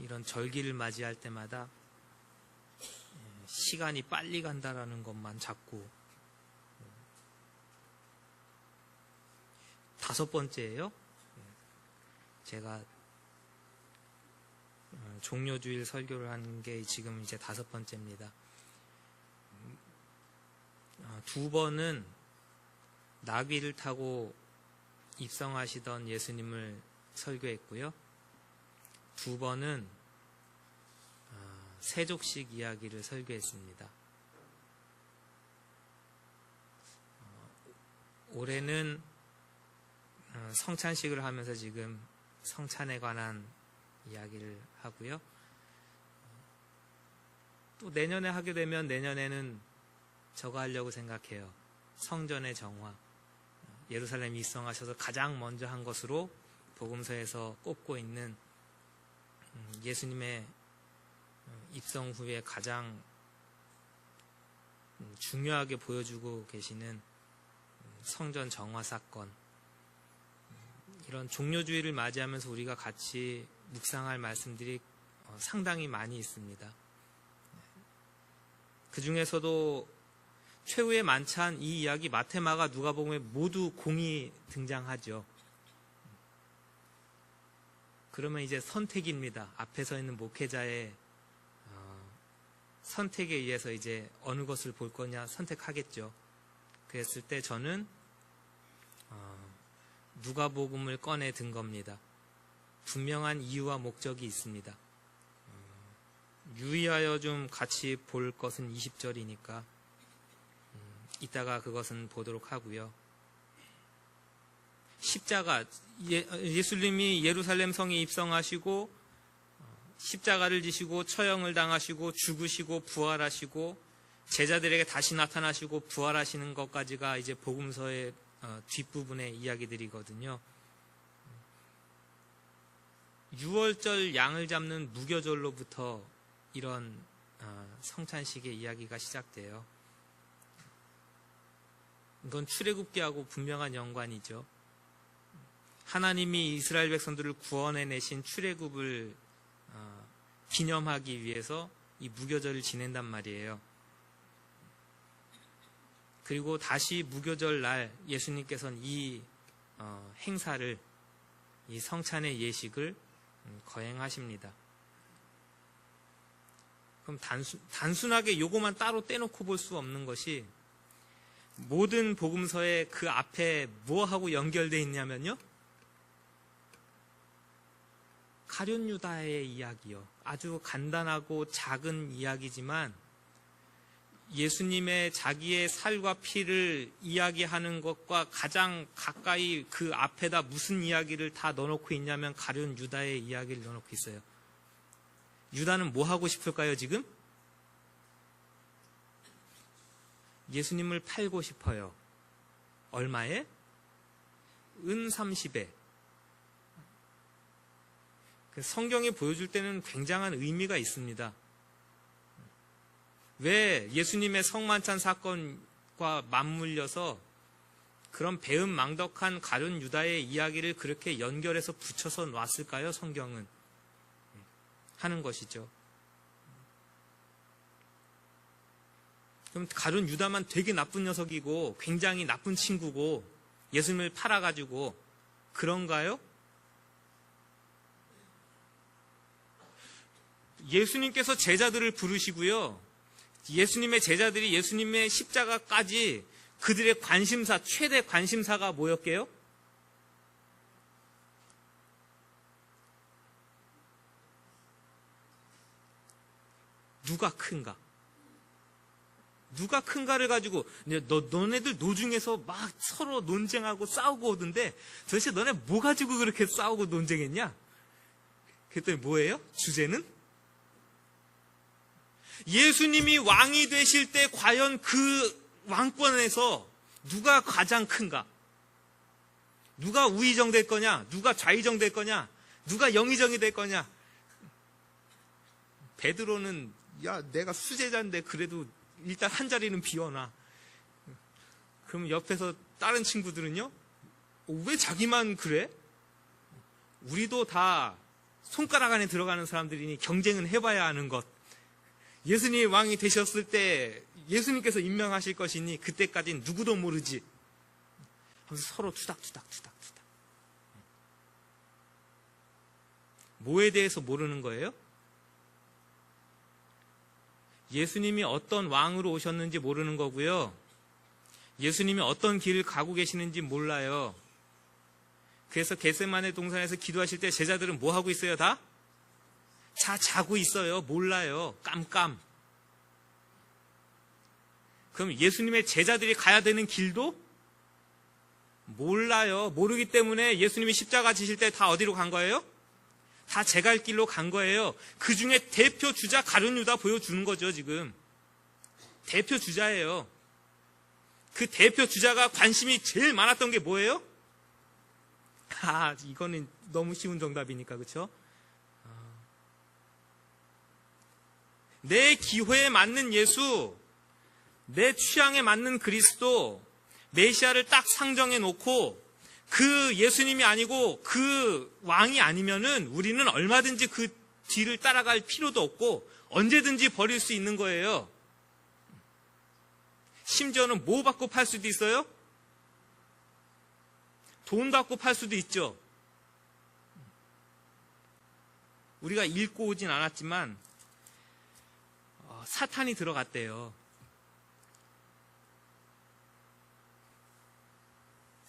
이런 절기를 맞이할 때마다 시간이 빨리 간다라는 것만 자꾸. 5번째예요. 제가 종료주일 설교를 한 게 지금 이제 5번째입니다. 2번은 나귀를 타고 입성하시던 예수님을 설교했고요. 2번은 세족식 이야기를 설교했습니다. 올해는 성찬식을 하면서 지금 성찬에 관한 이야기를 하고요. 또 내년에 하게 되면 내년에는 저거 하려고 생각해요. 성전의 정화. 예루살렘 입성하셔서 가장 먼저 한 것으로 복음서에서 꼽고 있는 예수님의 입성 후에 가장 중요하게 보여주고 계시는 성전 정화 사건. 이런 종료주의를 맞이하면서 우리가 같이 묵상할 말씀들이 상당히 많이 있습니다. 그 중에서도 최후의 만찬 이 이야기 마태, 마가, 누가복음에 모두 공이 등장하죠. 그러면 이제 선택입니다. 앞에 서 있는 목회자의 선택에 의해서 이제 어느 것을 볼 거냐 선택하겠죠. 그랬을 때 저는 누가복음을 꺼내 든 겁니다. 분명한 이유와 목적이 있습니다. 유의하여 좀 같이 볼 것은 20절이니까 이따가 그것은 보도록 하고요. 십자가, 예수님이 예루살렘 성에 입성하시고 십자가를 지시고 처형을 당하시고 죽으시고 부활하시고 제자들에게 다시 나타나시고 부활하시는 것까지가 이제 복음서의 뒷부분의 이야기들이거든요. 6월절 양을 잡는 무교절로부터 이런 성찬식의 이야기가 시작돼요. 이건 출애굽기하고 분명한 연관이죠. 하나님이 이스라엘 백성들을 구원해내신 출애굽을 기념하기 위해서 이 무교절을 지낸단 말이에요. 그리고 다시 무교절 날 예수님께서는 이 행사를, 이 성찬의 예식을 거행하십니다. 그럼 단순하게 요거만 따로 떼놓고 볼 수 없는 것이 모든 복음서에 그 앞에 뭐하고 연결되어 있냐면요. 가룟 유다의 이야기요. 아주 간단하고 작은 이야기지만 예수님의 자기의 살과 피를 이야기하는 것과 가장 가까이 그 앞에다 무슨 이야기를 다 넣어놓고 있냐면 가룟 유다의 이야기를 넣어놓고 있어요. 유다는 뭐 하고 싶을까요, 지금? 예수님을 팔고 싶어요. 얼마에? 은 30에. 성경이 보여줄 때는 굉장한 의미가 있습니다. 왜 예수님의 성만찬 사건과 맞물려서 그런 배은망덕한 가룟 유다의 이야기를 그렇게 연결해서 붙여서 놨을까요? 성경은 하는 것이죠. 그럼 가룟 유다만 되게 나쁜 녀석이고 굉장히 나쁜 친구고 예수님을 팔아가지고 그런가요? 예수님께서 제자들을 부르시고요. 예수님의 제자들이 예수님의 십자가까지 그들의 관심사, 최대 관심사가 뭐였게요? 누가 큰가? 누가 큰가를 가지고 너네들 노중에서 막 서로 논쟁하고 싸우고 오던데 도대체 너네 뭐 가지고 그렇게 싸우고 논쟁했냐? 그랬더니 뭐예요? 주제는? 예수님이 왕이 되실 때 과연 그 왕권에서 누가 가장 큰가? 누가 우의정 될 거냐? 누가 좌의정 될 거냐? 누가 영의정이 될 거냐? 베드로는 야 내가 수제자인데 그래도 일단 한 자리는 비워놔. 그럼 옆에서 다른 친구들은요? 왜 자기만 그래? 우리도 다 손가락 안에 들어가는 사람들이니 경쟁은 해봐야 하는 것. 예수님이 왕이 되셨을 때 예수님께서 임명하실 것이니 그때까지는 누구도 모르지 하면서 서로 투닥투닥. 뭐에 대해서 모르는 거예요? 예수님이 어떤 왕으로 오셨는지 모르는 거고요. 예수님이 어떤 길을 가고 계시는지 몰라요. 그래서 겟세마네 동산에서 기도하실 때 제자들은 뭐 하고 있어요? 다 자고 있어요. 몰라요. 깜깜. 그럼 예수님의 제자들이 가야 되는 길도 몰라요. 모르기 때문에 예수님이 십자가 지실 때 다 어디로 간 거예요? 다 제 갈 길로 간 거예요. 그 중에 대표 주자 가룟 유다 보여주는 거죠, 지금. 대표 주자예요. 그 대표 주자가 관심이 제일 많았던 게 뭐예요? 이거는 너무 쉬운 정답이니까, 그렇죠? 내 기호에 맞는 예수, 내 취향에 맞는 그리스도, 메시아를 딱 상정해 놓고 그 예수님이 아니고 그 왕이 아니면은 우리는 얼마든지 그 뒤를 따라갈 필요도 없고 언제든지 버릴 수 있는 거예요. 심지어는 뭐 받고 팔 수도 있어요? 돈 받고 팔 수도 있죠. 우리가 읽고 오진 않았지만 사탄이 들어갔대요.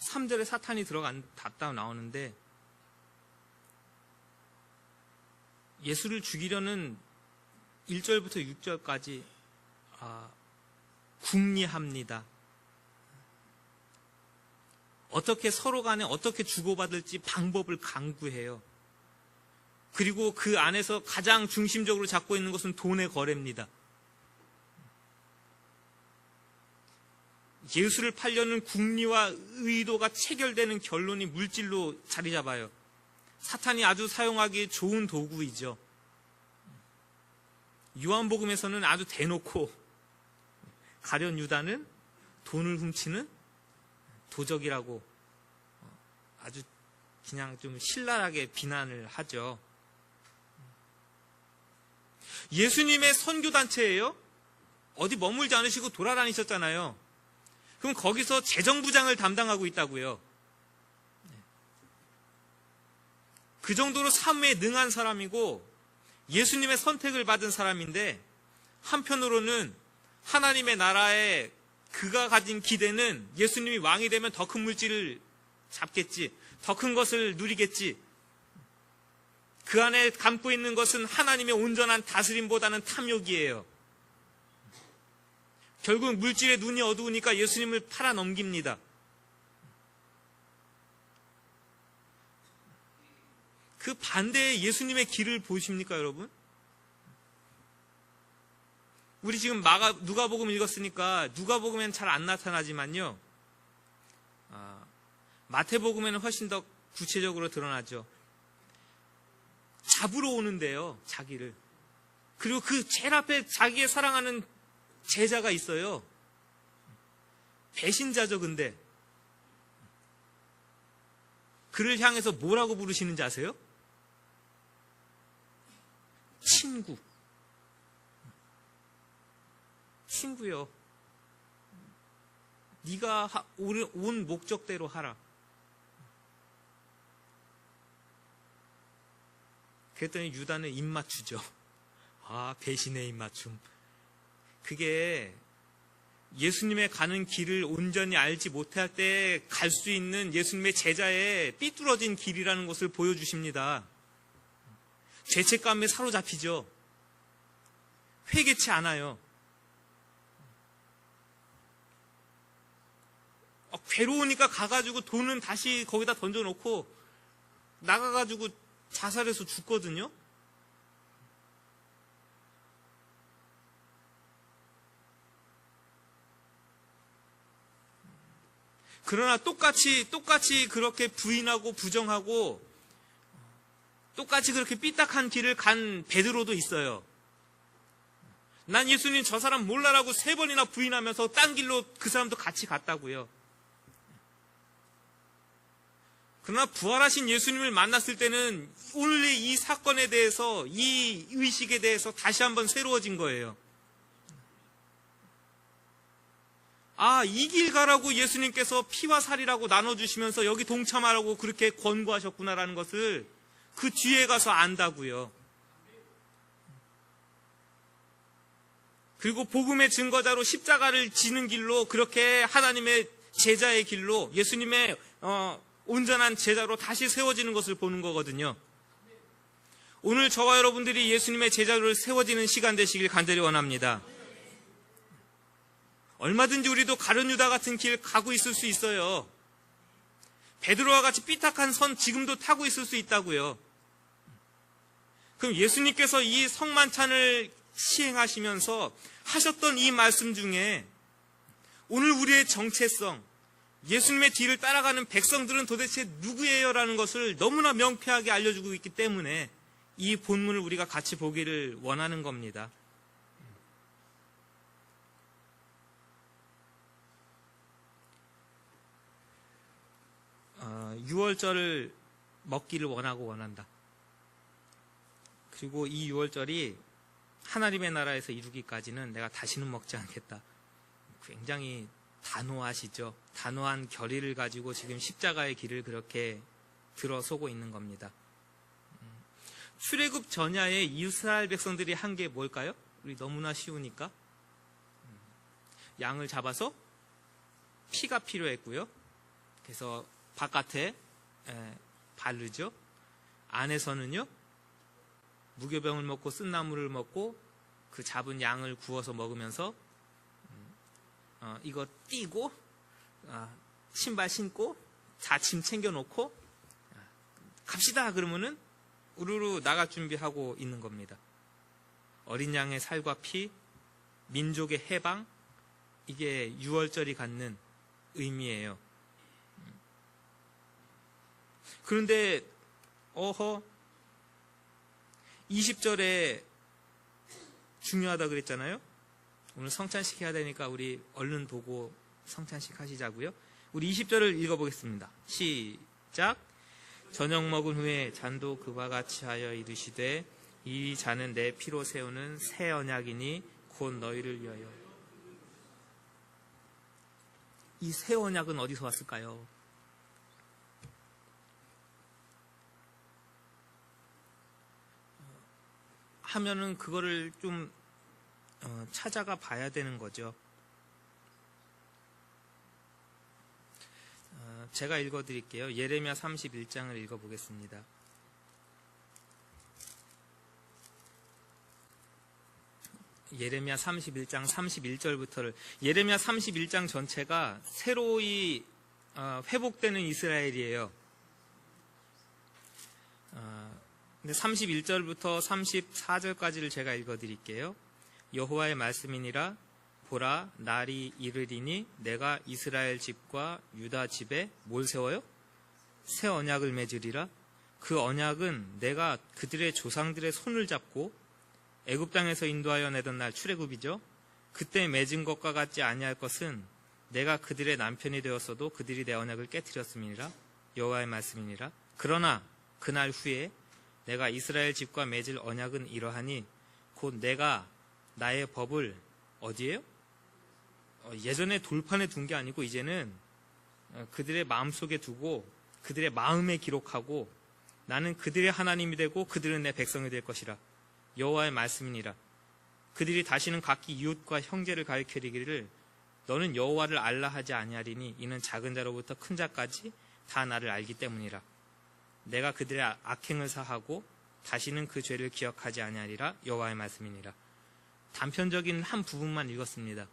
3절에 사탄이 들어갔다 나오는데 예수를 죽이려는 1절부터 6절까지 궁리합니다. 어떻게 서로 간에 어떻게 주고받을지 방법을 강구해요. 그리고 그 안에서 가장 중심적으로 잡고 있는 것은 돈의 거래입니다. 예수를 팔려는 궁리와 의도가 체결되는 결론이 물질로 자리 잡아요. 사탄이 아주 사용하기 좋은 도구이죠. 요한복음에서는 아주 대놓고 가룟 유다는 돈을 훔치는 도적이라고 아주 그냥 좀 신랄하게 비난을 하죠. 예수님의 선교단체예요. 어디 머물지 않으시고 돌아다니셨잖아요. 그럼 거기서 재정부장을 담당하고 있다고요. 그 정도로 사무에 능한 사람이고 예수님의 선택을 받은 사람인데 한편으로는 하나님의 나라에 그가 가진 기대는 예수님이 왕이 되면 더 큰 물질을 잡겠지, 더 큰 것을 누리겠지, 그 안에 담고 있는 것은 하나님의 온전한 다스림보다는 탐욕이에요. 결국 물질에 눈이 어두우니까 예수님을 팔아 넘깁니다. 그 반대의 예수님의 길을 보십니까, 여러분? 우리 지금 누가복음 읽었으니까 누가복음에는 잘 안 나타나지만요. 마태복음에는 훨씬 더 구체적으로 드러나죠. 잡으러 오는데요, 자기를. 그리고 그 제일 앞에 자기의 사랑하는 제자가 있어요. 배신자죠, 근데. 그를 향해서 뭐라고 부르시는지 아세요? 친구. 친구요. 네가 온 목적대로 하라. 그랬더니 유다는 입맞추죠. 배신의 입맞춤. 그게 예수님의 가는 길을 온전히 알지 못할 때 갈 수 있는 예수님의 제자의 삐뚤어진 길이라는 것을 보여주십니다. 죄책감에 사로잡히죠. 회개치 않아요. 괴로우니까 가가지고 돈은 다시 거기다 던져놓고 나가가지고 자살해서 죽거든요. 그러나 똑같이 그렇게 부인하고 부정하고 똑같이 그렇게 삐딱한 길을 간 베드로도 있어요. 난 예수님 저 사람 몰라라고 3번이나 부인하면서 딴 길로 그 사람도 같이 갔다고요. 그러나 부활하신 예수님을 만났을 때는 오늘의 이 사건에 대해서, 이 의식에 대해서 다시 한번 새로워진 거예요. 아, 이 길 가라고 예수님께서 피와 살이라고 나눠주시면서 여기 동참하라고 그렇게 권고하셨구나라는 것을 그 뒤에 가서 안다고요. 그리고 복음의 증거자로 십자가를 지는 길로, 그렇게 하나님의 제자의 길로, 예수님의 온전한 제자로 다시 세워지는 것을 보는 거거든요. 오늘 저와 여러분들이 예수님의 제자로 세워지는 시간 되시길 간절히 원합니다. 얼마든지 우리도 가룟 유다 같은 길 가고 있을 수 있어요. 베드로와 같이 삐딱한 선 지금도 타고 있을 수 있다고요. 그럼 예수님께서 이 성만찬을 시행하시면서 하셨던 이 말씀 중에 오늘 우리의 정체성, 예수님의 뒤를 따라가는 백성들은 도대체 누구예요? 라는 것을 너무나 명쾌하게 알려주고 있기 때문에 이 본문을 우리가 같이 보기를 원하는 겁니다. 6월절을 먹기를 원한다. 그리고 이 6월절이 하나님의 나라에서 이루기까지는 내가 다시는 먹지 않겠다. 굉장히 단호하시죠. 단호한 결의를 가지고 지금 십자가의 길을 그렇게 들어서고 있는 겁니다. 출애굽 전야에 이스라엘 백성들이 한 게 뭘까요? 우리 너무나 쉬우니까. 양을 잡아서 피가 필요했고요. 그래서 바깥에 바르죠. 안에서는요, 무교병을 먹고 쓴나물을 먹고 그 잡은 양을 구워서 먹으면서 이거 띄고 신발 신고 자침 챙겨놓고 갑시다 그러면은 우르르 나갈 준비하고 있는 겁니다. 어린 양의 살과 피, 민족의 해방, 이게 6월절이 갖는 의미예요. 그런데 20절에 중요하다 그랬잖아요. 오늘 성찬식 해야 되니까 우리 얼른 보고 성찬식 하시자고요. 우리 20절을 읽어보겠습니다. 시작. 저녁 먹은 후에 잔도 그와 같이 하여 이르시되 이 잔은 내 피로 세우는 새 언약이니 곧 너희를 위하여. 이 새 언약은 어디서 왔을까요? 하면은 그거를 좀 찾아가 봐야 되는 거죠. 제가 읽어드릴게요. 예레미야 31장을 읽어보겠습니다. 예레미야 31장 31절부터를, 예레미야 31장 전체가 새로이 회복되는 이스라엘이에요. 근데 31절부터 34절까지를 제가 읽어드릴게요. 여호와의 말씀이니라. 보라, 날이 이르리니 내가 이스라엘 집과 유다 집에 뭘 세워요? 새 언약을 맺으리라. 그 언약은 내가 그들의 조상들의 손을 잡고 애굽 땅에서 인도하여 내던 날, 출애굽이죠. 그때 맺은 것과 같지 아니할 것은 내가 그들의 남편이 되었어도 그들이 내 언약을 깨뜨렸음이니라. 여호와의 말씀이니라. 그러나 그날 후에 내가 이스라엘 집과 맺을 언약은 이러하니 곧 내가 나의 법을 어디에요? 예전에 돌판에 둔 게 아니고 이제는 그들의 마음속에 두고 그들의 마음에 기록하고 나는 그들의 하나님이 되고 그들은 내 백성이 될 것이라. 여호와의 말씀이니라. 그들이 다시는 각기 이웃과 형제를 가리키기를 너는 여호와를 알라 하지 아니하리니 이는 작은 자로부터 큰 자까지 다 나를 알기 때문이라. 내가 그들의 악행을 사하고 다시는 그 죄를 기억하지 아니하리라. 여호와의 말씀이니라. 단편적인 한 부분만 읽었습니다.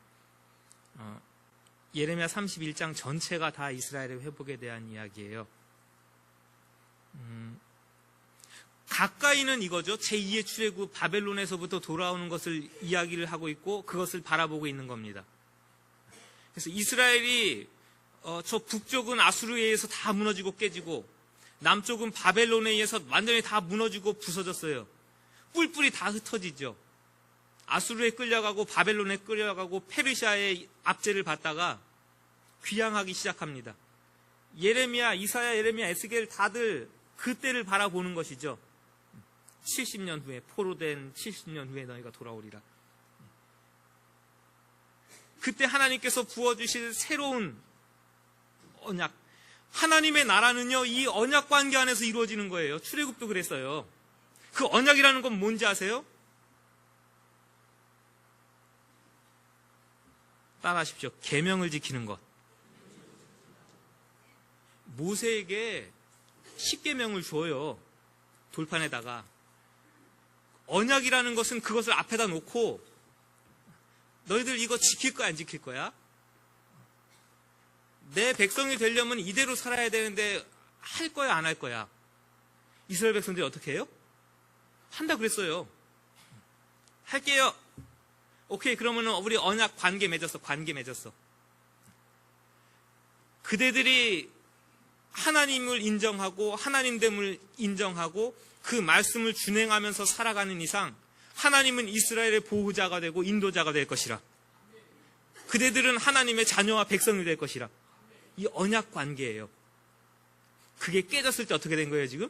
예레미야 31장 전체가 다 이스라엘의 회복에 대한 이야기예요. 가까이는 이거죠. 제2의 출애굽, 바벨론에서부터 돌아오는 것을 이야기를 하고 있고 그것을 바라보고 있는 겁니다. 그래서 이스라엘이 저 북쪽은 아수르에 의해서 다 무너지고 깨지고 남쪽은 바벨론에 의해서 완전히 다 무너지고 부서졌어요. 뿔뿔이 다 흩어지죠. 아수르에 끌려가고 바벨론에 끌려가고 페르시아의 압제를 받다가 귀향하기 시작합니다. 예레미야, 이사야, 예레미야, 에스겔 다들 그때를 바라보는 것이죠. 70년 후에, 포로된 70년 후에 너희가 돌아오리라. 그때 하나님께서 부어주실 새로운 언약, 하나님의 나라는요, 이 언약 관계 안에서 이루어지는 거예요. 출애굽도 그랬어요. 그 언약이라는 건 뭔지 아세요? 따라하십시오. 계명을 지키는 것. 모세에게 10계명을 줘요. 돌판에다가. 언약이라는 것은 그것을 앞에다 놓고 너희들 이거 지킬 거야, 안 지킬 거야? 내 백성이 되려면 이대로 살아야 되는데 할 거야, 안 할 거야? 이스라엘 백성들이 어떻게 해요? 한다 그랬어요. 할게요. 오케이, 그러면은 우리 언약 관계 맺었어. 그대들이 하나님을 인정하고 하나님됨을 인정하고 그 말씀을 준행하면서 살아가는 이상 하나님은 이스라엘의 보호자가 되고 인도자가 될 것이라. 그대들은 하나님의 자녀와 백성이 될 것이라. 이 언약 관계예요. 그게 깨졌을 때 어떻게 된 거예요, 지금?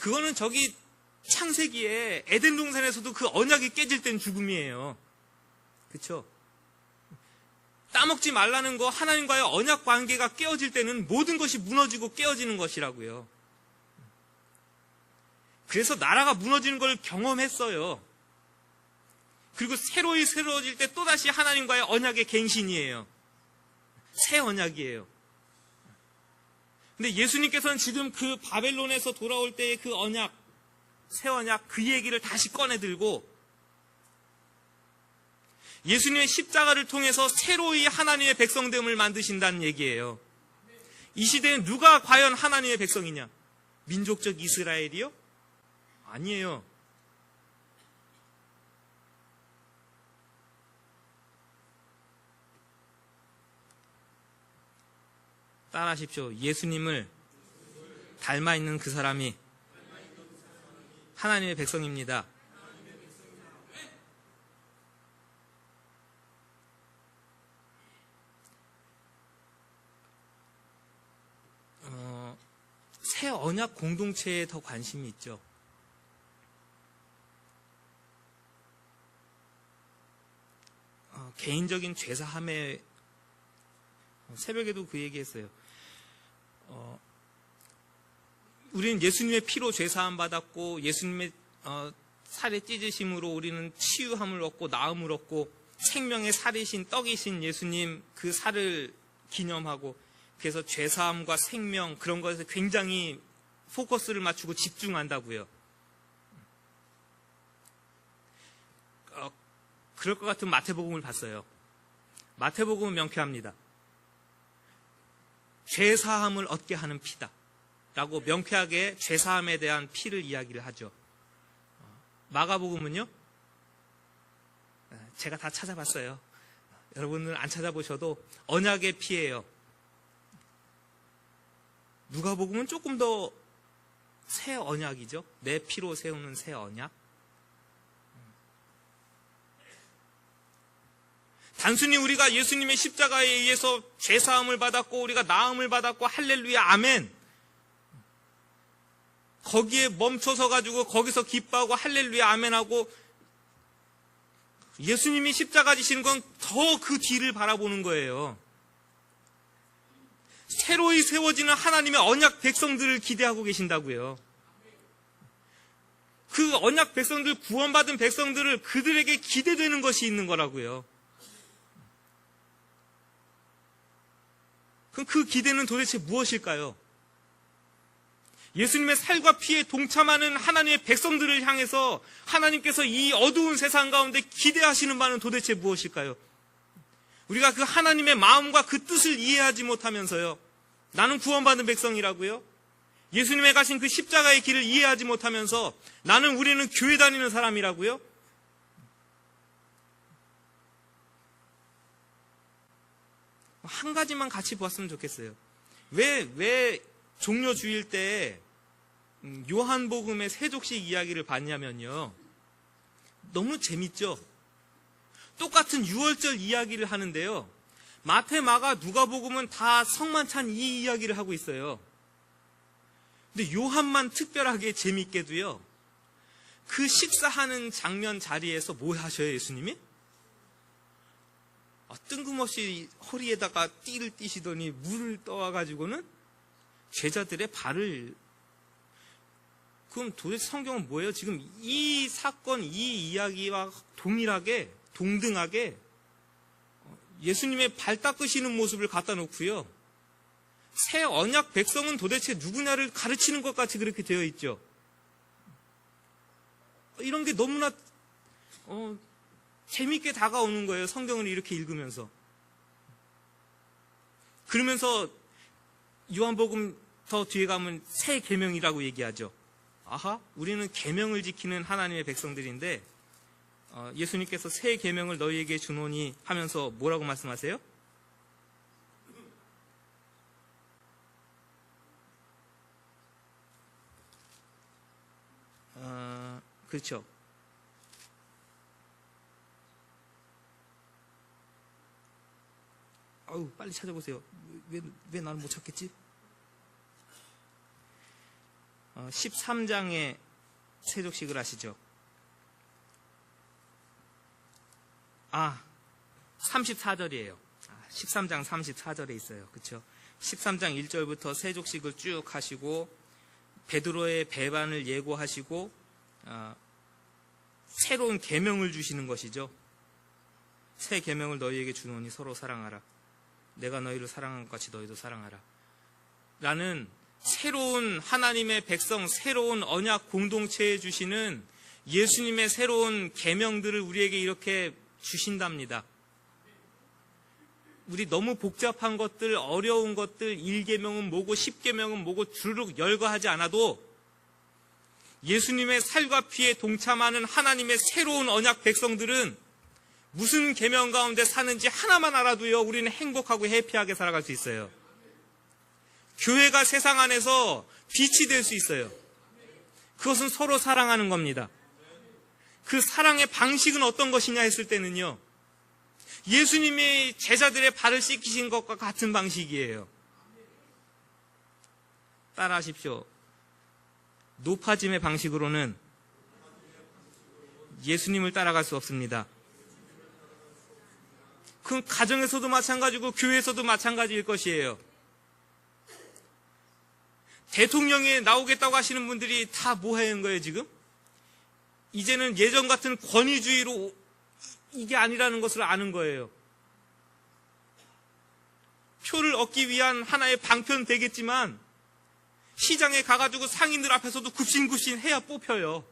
그거는 저기 창세기에 에덴 동산에서도 그 언약이 깨질 땐 죽음이에요. 그렇죠? 따먹지 말라는 거, 하나님과의 언약 관계가 깨어질 때는 모든 것이 무너지고 깨어지는 것이라고요. 그래서 나라가 무너지는 걸 경험했어요. 그리고 새로이 새로워질 때 또다시 하나님과의 언약의 갱신이에요. 새 언약이에요. 근데 예수님께서는 지금 그 바벨론에서 돌아올 때의 그 언약, 새 언약, 그 얘기를 다시 꺼내들고 예수님의 십자가를 통해서 새로이 하나님의 백성됨을 만드신다는 얘기예요. 이 시대에 누가 과연 하나님의 백성이냐? 민족적 이스라엘이요? 아니에요. 따라하십시오. 예수님을 닮아 있는 그 사람이 하나님의 백성입니다. 새 언약 공동체에 더 관심이 있죠. 개인적인 죄사함에 새벽에도 그 얘기했어요. 우리는 예수님의 피로 죄사함 받았고 예수님의 살의 찢으심으로 우리는 치유함을 얻고 나음을 얻고 생명의 살이신 떡이신 예수님 그 살을 기념하고 그래서 죄사함과 생명 그런 것에 굉장히 포커스를 맞추고 집중한다고요. 그럴 것 같은 마태복음을 봤어요. 마태복음은 명쾌합니다. 죄사함을 얻게 하는 피다 라고 명쾌하게 죄사함에 대한 피를 이야기를 하죠. 마가복음은요, 제가 다 찾아봤어요. 여러분은 안 찾아보셔도 언약의 피예요. 누가복음은 조금 더 새 언약이죠. 내 피로 세우는 새 언약. 단순히 우리가 예수님의 십자가에 의해서 죄사함을 받았고 우리가 나음을 받았고 할렐루야 아멘 거기에 멈춰서 가지고 거기서 기뻐하고 할렐루야 아멘하고 예수님이 십자가 지시는 건 더 그 뒤를 바라보는 거예요. 새로이 세워지는 하나님의 언약 백성들을 기대하고 계신다고요. 그 언약 백성들, 구원받은 백성들을 그들에게 기대되는 것이 있는 거라고요. 그럼 그 기대는 도대체 무엇일까요? 예수님의 살과 피에 동참하는 하나님의 백성들을 향해서 하나님께서 이 어두운 세상 가운데 기대하시는 바는 도대체 무엇일까요? 우리가 그 하나님의 마음과 그 뜻을 이해하지 못하면서요. 나는 구원받은 백성이라고요? 예수님의 가신 그 십자가의 길을 이해하지 못하면서 우리는 교회 다니는 사람이라고요? 한 가지만 같이 보았으면 좋겠어요. 왜 종려 주일 때 요한복음의 세족식 이야기를 봤냐면요. 너무 재밌죠? 똑같은 6월절 이야기를 하는데요. 마태, 마가, 누가복음은 다 성만찬 이 이야기를 하고 있어요. 근데 요한만 특별하게 재밌게도요, 그 식사하는 장면 자리에서 뭐 하셔요, 예수님이? 뜬금없이 허리에다가 띠를 띠시더니 물을 떠와가지고는 제자들의 발을, 그럼 도대체 성경은 뭐예요? 지금 이 사건, 이 이야기와 동일하게, 동등하게 예수님의 발 닦으시는 모습을 갖다 놓고요, 새 언약 백성은 도대체 누구냐를 가르치는 것 같이 그렇게 되어 있죠. 이런 게 너무나 재밌게 다가오는 거예요, 성경을 이렇게 읽으면서. 그러면서 요한복음 더 뒤에 가면 새 계명이라고 얘기하죠. 아하, 우리는 계명을 지키는 하나님의 백성들인데 예수님께서 새 계명을 너희에게 주노니 하면서 뭐라고 말씀하세요? 그렇죠. 아유, 빨리 찾아보세요. 왜 나는 못 찾겠지? 13장에 세족식을 하시죠. 34절이에요. 13장 34절에 있어요. 그렇죠? 13장 1절부터 세족식을 쭉 하시고 베드로의 배반을 예고하시고 새로운 계명을 주시는 것이죠. 새 계명을 너희에게 주노니 서로 사랑하라. 내가 너희를 사랑한 것 같이 너희도 사랑하라. 라는 새로운 하나님의 백성, 새로운 언약 공동체에 주시는 예수님의 새로운 계명들을 우리에게 이렇게 주신답니다. 우리 너무 복잡한 것들, 어려운 것들, 1계명은 뭐고 10계명은 뭐고 주르륵 열거하지 않아도 예수님의 살과 피에 동참하는 하나님의 새로운 언약 백성들은 무슨 계명 가운데 사는지 하나만 알아도요, 우리는 행복하고 해피하게 살아갈 수 있어요. 교회가 세상 안에서 빛이 될 수 있어요. 그것은 서로 사랑하는 겁니다. 그 사랑의 방식은 어떤 것이냐 했을 때는요, 예수님이 제자들의 발을 씻기신 것과 같은 방식이에요. 따라하십시오. 높아짐의 방식으로는 예수님을 따라갈 수 없습니다. 그건 가정에서도 마찬가지고 교회에서도 마찬가지일 것이에요. 대통령에 나오겠다고 하시는 분들이 다 뭐 하는 거예요, 지금? 이제는 예전 같은 권위주의로 이게 아니라는 것을 아는 거예요. 표를 얻기 위한 하나의 방편 되겠지만 시장에 가가지고 상인들 앞에서도 굽신굽신 해야 뽑혀요.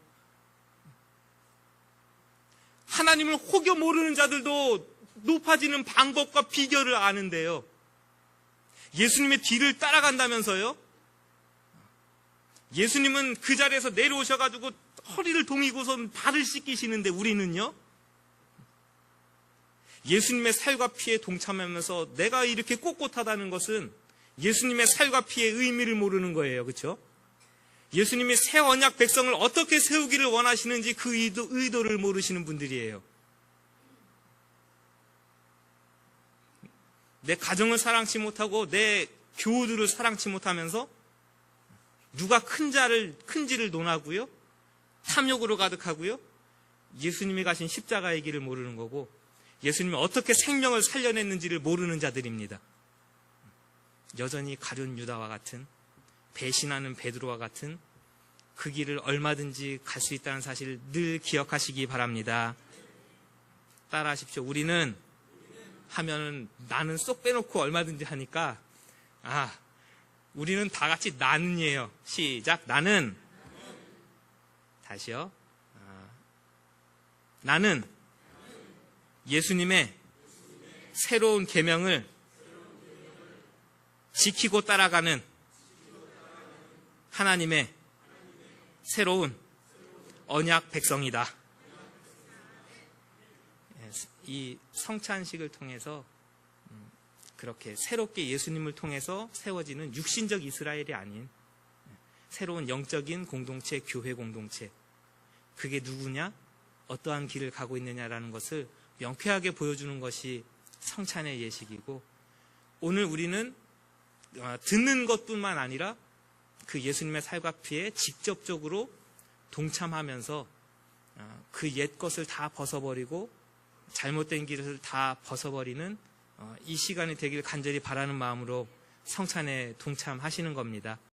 하나님을 혹여 모르는 자들도 높아지는 방법과 비결을 아는데요, 예수님의 뒤를 따라간다면서요? 예수님은 그 자리에서 내려오셔가지고 허리를 동이고선 발을 씻기시는데 우리는요, 예수님의 살과 피에 동참하면서 내가 이렇게 꼿꼿하다는 것은 예수님의 살과 피의 의미를 모르는 거예요. 그렇죠? 예수님이 새 언약 백성을 어떻게 세우기를 원하시는지 그 의도를 모르시는 분들이에요. 내 가정을 사랑치 못하고 내 교우들을 사랑치 못하면서 누가 큰지를 논하고요, 탐욕으로 가득하고요, 예수님이 가신 십자가의 길을 모르는 거고 예수님이 어떻게 생명을 살려냈는지를 모르는 자들입니다. 여전히 가룟 유다와 같은, 배신하는 베드로와 같은 그 길을 얼마든지 갈 수 있다는 사실을 늘 기억하시기 바랍니다. 따라하십시오. 우리는 하면은 나는 쏙 빼놓고 얼마든지 하니까 우리는 다 같이 나는이에요. 시작. 나는. 다시요. 나는 예수님의 새로운 계명을 지키고 따라가는 하나님의 새로운 언약 백성이다. 이 성찬식을 통해서 그렇게 새롭게 예수님을 통해서 세워지는 육신적 이스라엘이 아닌 새로운 영적인 공동체, 교회 공동체, 그게 누구냐, 어떠한 길을 가고 있느냐라는 것을 명쾌하게 보여주는 것이 성찬의 예식이고, 오늘 우리는 듣는 것뿐만 아니라 그 예수님의 살과 피에 직접적으로 동참하면서 그 옛 것을 다 벗어버리고 잘못된 길을 다 벗어버리는 이 시간이 되길 간절히 바라는 마음으로 성찬에 동참하시는 겁니다.